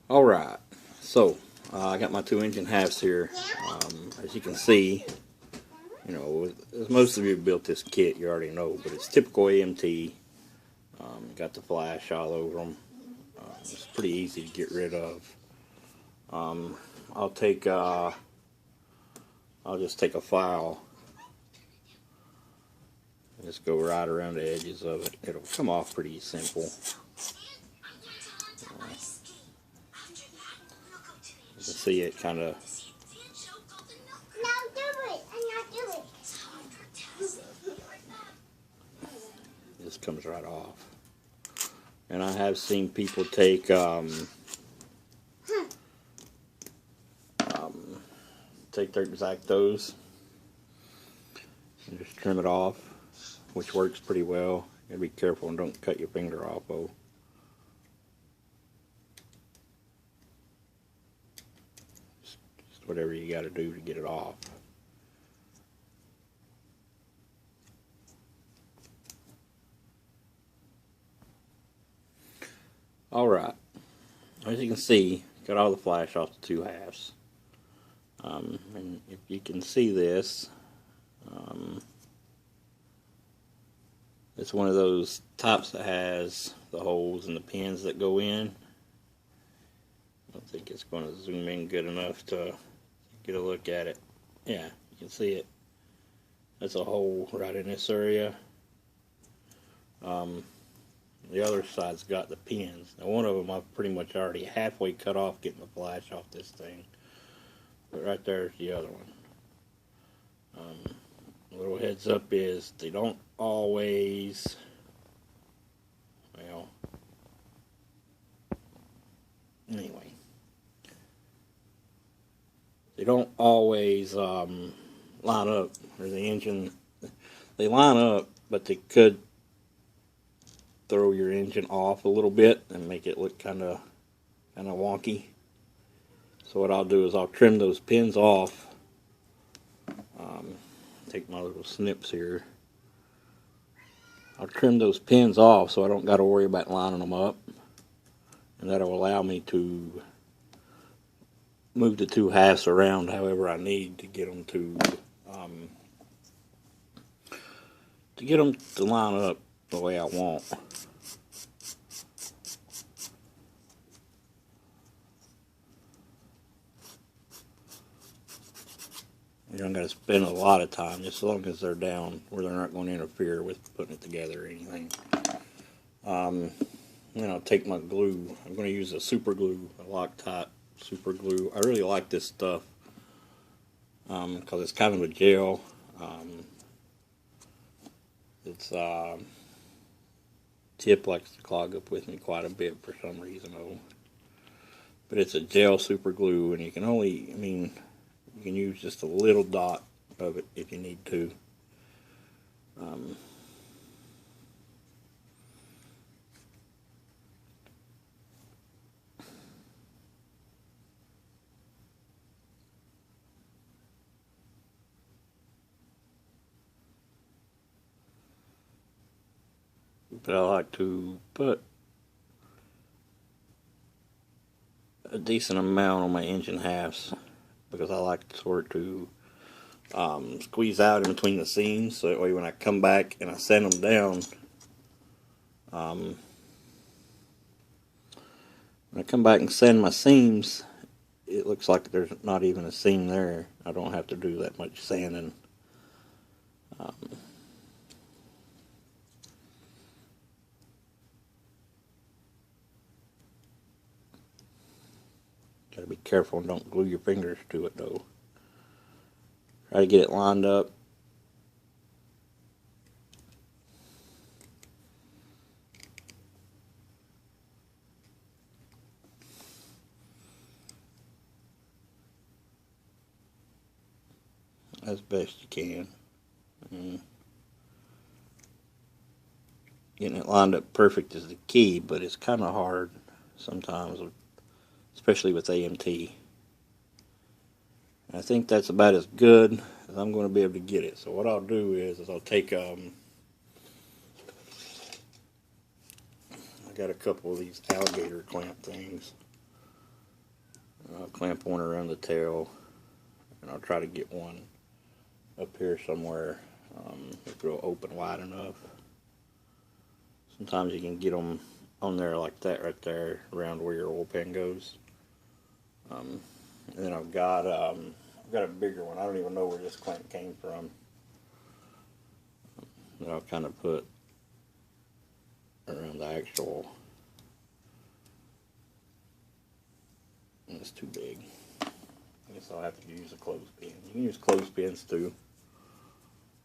Alright, so I got my 2 engine halves here. As you can see, you know, as most of you have built this kit, you already know, but it's typical AMT. Got the flash all over them. It's pretty easy to get rid of. I'll just take a file and just go right around the edges of it. It'll come off pretty simple. You can see it kind of. Just comes right off. And I have seen people take take their X-Actos and just trim it off, which works pretty well. You gotta be careful and don't cut your finger off, though. Just whatever you gotta do to get it off. Alright, as you can see, got all the flash off the 2 halves. And if you can see this, it's one of those tops that has the holes and the pins that go in. I don't think it's going to zoom in good enough to get a look at it. Yeah, you can see it. That's a hole right in this area. The other side's got the pins. Now one of them I've pretty much already halfway cut off getting the flash off this thing. But right there's the other one. A little heads up is they don't always, well, anyway. They don't always line up, or the engine, they line up, but they could throw your engine off a little bit and make it look kind of wonky. So what I'll do is I'll trim those pins off. Take my little snips here. I'll trim those pins off so I don't got to worry about lining them up, and that'll allow me to move the 2 halves around however I need to get them to line up the way I want. You don't got to spend a lot of time, just as long as they're down where they're not going to interfere with putting it together or anything. Then I'll take my glue. I'm going to use a super glue, a Loctite super glue. I really like this stuff because it's kind of a gel. It's tip likes to clog up with me quite a bit for some reason, though. But it's a gel super glue, and you can only, you can use just a little dot of it if you need to. But I like to put a decent amount on my engine halves because I like sort of to squeeze out in between the seams, so that way when I come back and I sand them down, when I come back and sand my seams, it looks like there's not even a seam there. I don't have to do that much sanding. Gotta be careful and don't glue your fingers to it, though. Try to get it lined up. As best you can. And getting it lined up perfect is the key, but it's kind of hard sometimes, especially with AMT. I think that's about as good as I'm going to be able to get it. So what I'll do is I'll take I got a couple of these alligator clamp things. I'll clamp one around the tail, and I'll try to get one up here somewhere if it'll open wide enough. Sometimes you can get them on there like that right there around where your oil pan goes. And then I've got a bigger one. I don't even know where this clamp came from. That I'll kind of put around the actual. It's too big. I guess I'll have to use a clothespin. You can use clothespins too.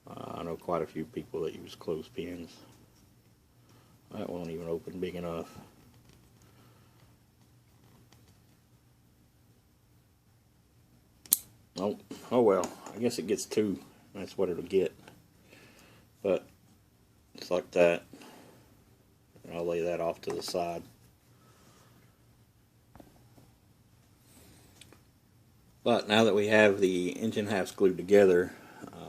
I know quite a few people that use clothespins. That won't even open big enough. Oh, oh well. I guess it gets two. That's what it'll get. But it's like that. I'll lay that off to the side. But now that we have the engine halves glued together,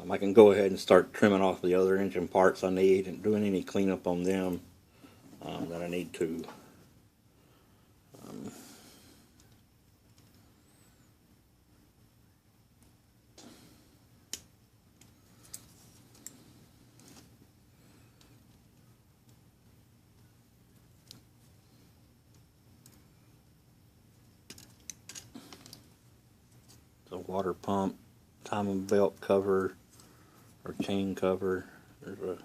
I can go ahead and start trimming off the other engine parts I need and doing any cleanup on them that I need to. The water pump, timing belt cover, or chain cover. There's a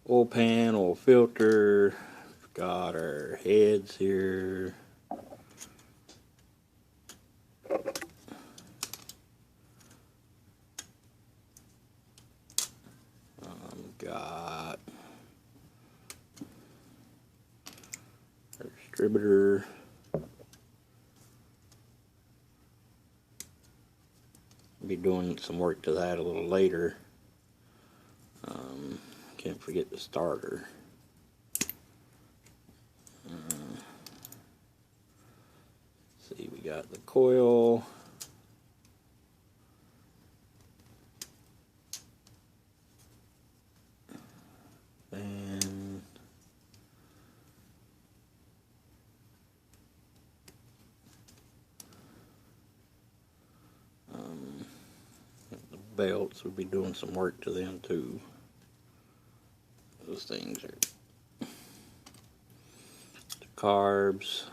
oil pan, oil filter. We've got our heads here. Got our distributor. Be doing some work to that a little later. Can't forget the starter. See, we got the coil. And the belts, we'll be doing some work to them too. Those things are the carbs.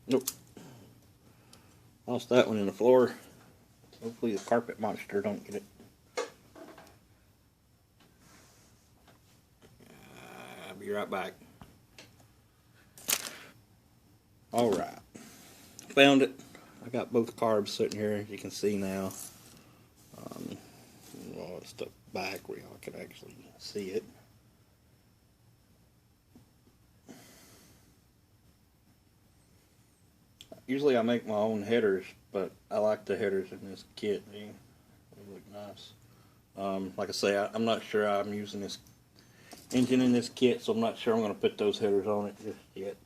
Nope. Lost that one in the floor. Hopefully the carpet monster don't get it. I'll be right back. Alright. Found it. I got both carbs sitting here, as you can see now. Well, it's stuck back where y'all can actually see it. Usually I make my own headers, but I like the headers in this kit. They look nice. Like I say, I'm not sure I'm using this engine in this kit, so I'm not sure I'm going to put those headers on it just yet.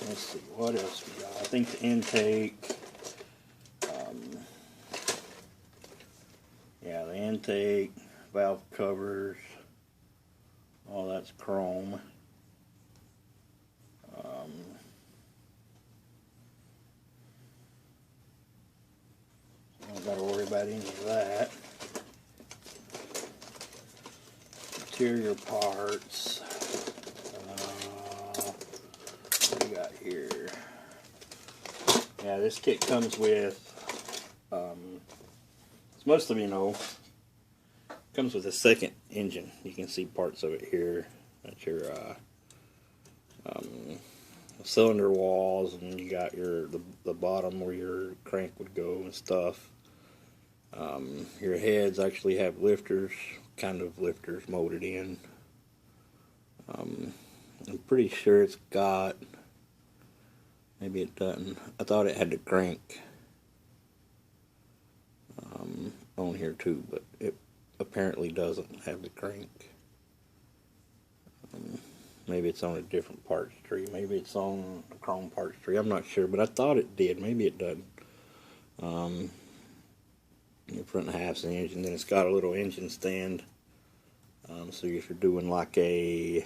Let's see, what else we got? I think the intake. Yeah, the intake, valve covers, all that's chrome. Don't got to worry about any of that. Interior parts. What do we got here? Yeah, this kit comes with, as most of you know, comes with a second engine. You can see parts of it here. That's your cylinder walls, and you got the bottom where your crank would go and stuff. Your heads actually have lifters, kind of lifters molded in. I'm pretty sure it's got, maybe it doesn't. I thought it had the crank on here too, but apparently doesn't have the crank. Maybe it's on a different parts tree. Maybe it's on a chrome parts tree. I'm not sure, but I thought it did. Maybe it doesn't. The front half's the engine. Then it's got a little engine stand. So if you're doing like a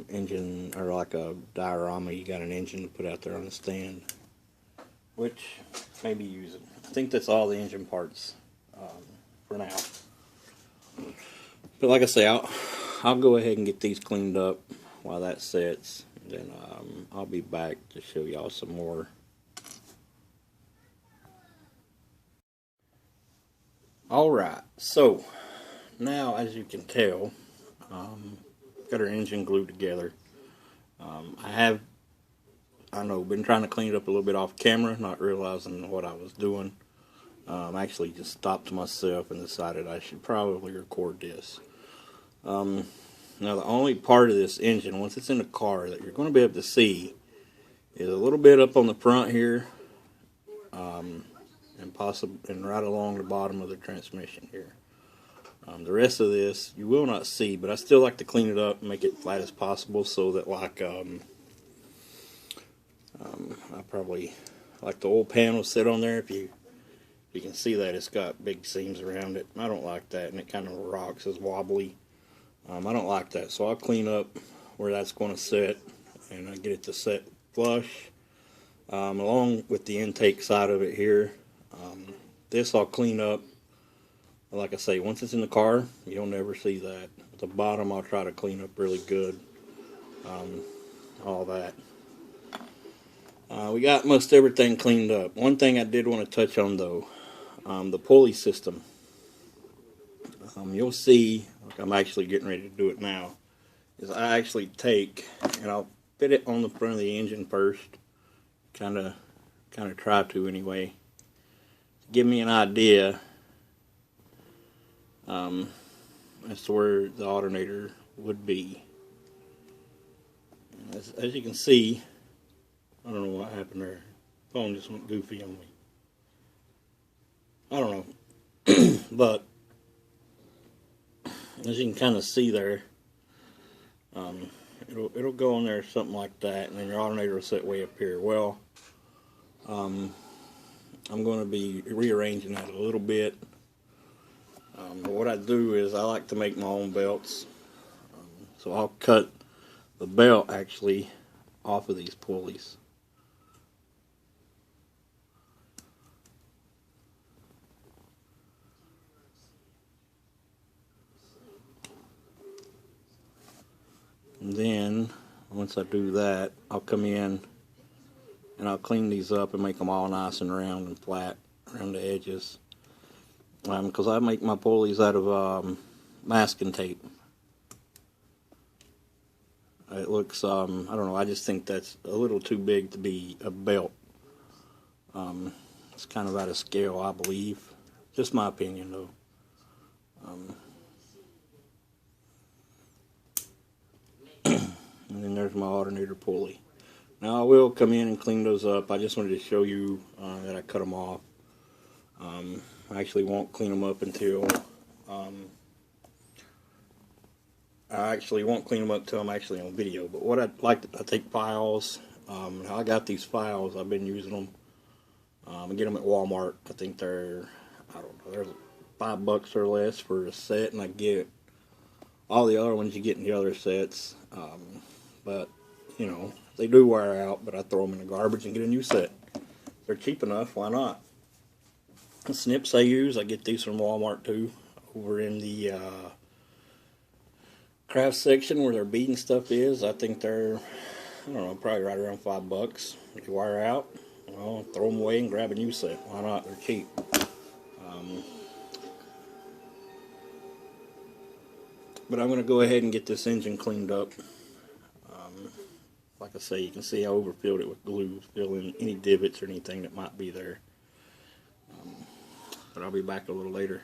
engine or like a diorama, you got an engine to put out there on the stand, which maybe use it. I think that's all the engine parts for now. But like I say, I'll go ahead and get these cleaned up while that sets. Then I'll be back to show y'all some more. Alright, so now as you can tell, got our engine glued together. I know, been trying to clean it up a little bit off camera, not realizing what I was doing. Actually just stopped myself and decided I should probably record this. Now the only part of this engine, once it's in the car, that you're going to be able to see is a little bit up on the front here, and right along the bottom of the transmission here. The rest of this you will not see, but I still like to clean it up and make it flat as possible, so that like I probably like the old panel set on there. If you can see that it's got big seams around it. I don't like that, and it kind of rocks, is wobbly. I don't like that, so I'll clean up where that's going to set, and I get it to set flush, along with the intake side of it here. This I'll clean up. Like I say, once it's in the car, you'll never see that. At the bottom, I'll try to clean up really good. All that. We got most everything cleaned up. One thing I did want to touch on though, the pulley system. You'll see, like I'm actually getting ready to do it now, is I actually take and I'll fit it on the front of the engine first. Kind of try to anyway. Give me an idea as to where the alternator would be. As you can see, I don't know what happened there. Phone just went goofy on me. I don't know. But as you can kind of see there, it'll go on there something like that, and then your alternator will sit way up here. Well, I'm going to be rearranging that a little bit. But what I do is I like to make my own belts. So I'll cut the belt actually off of these pulleys. And then once I do that, I'll come in and I'll clean these up and make them all nice and round and flat around the edges. Because I make my pulleys out of masking tape. It looks, I don't know, I just think that's a little too big to be a belt. It's kind of out of scale, I believe. Just my opinion, though. And then there's my alternator pulley. Now I will come in and clean those up. I just wanted to show you that I cut them off. I actually won't clean them up until I'm actually on video. But what I take files. I got these files. I've been using them. I get them at Walmart. I think they're, I don't know, they're $5 or less for a set, and I get all the other ones you get in the other sets. But you know, they do wear out. But I throw them in the garbage and get a new set. They're cheap enough. Why not? The snips I use, I get these from Walmart too, over in the craft section where their beading stuff is. I think they're, I don't know, probably right around $5. They wear out, well, throw them away and grab a new set. Why not? They're cheap. But I'm going to go ahead and get this engine cleaned up. Like I say, you can see I overfilled it with glue, fill in any divots or anything that might be there. But I'll be back a little later.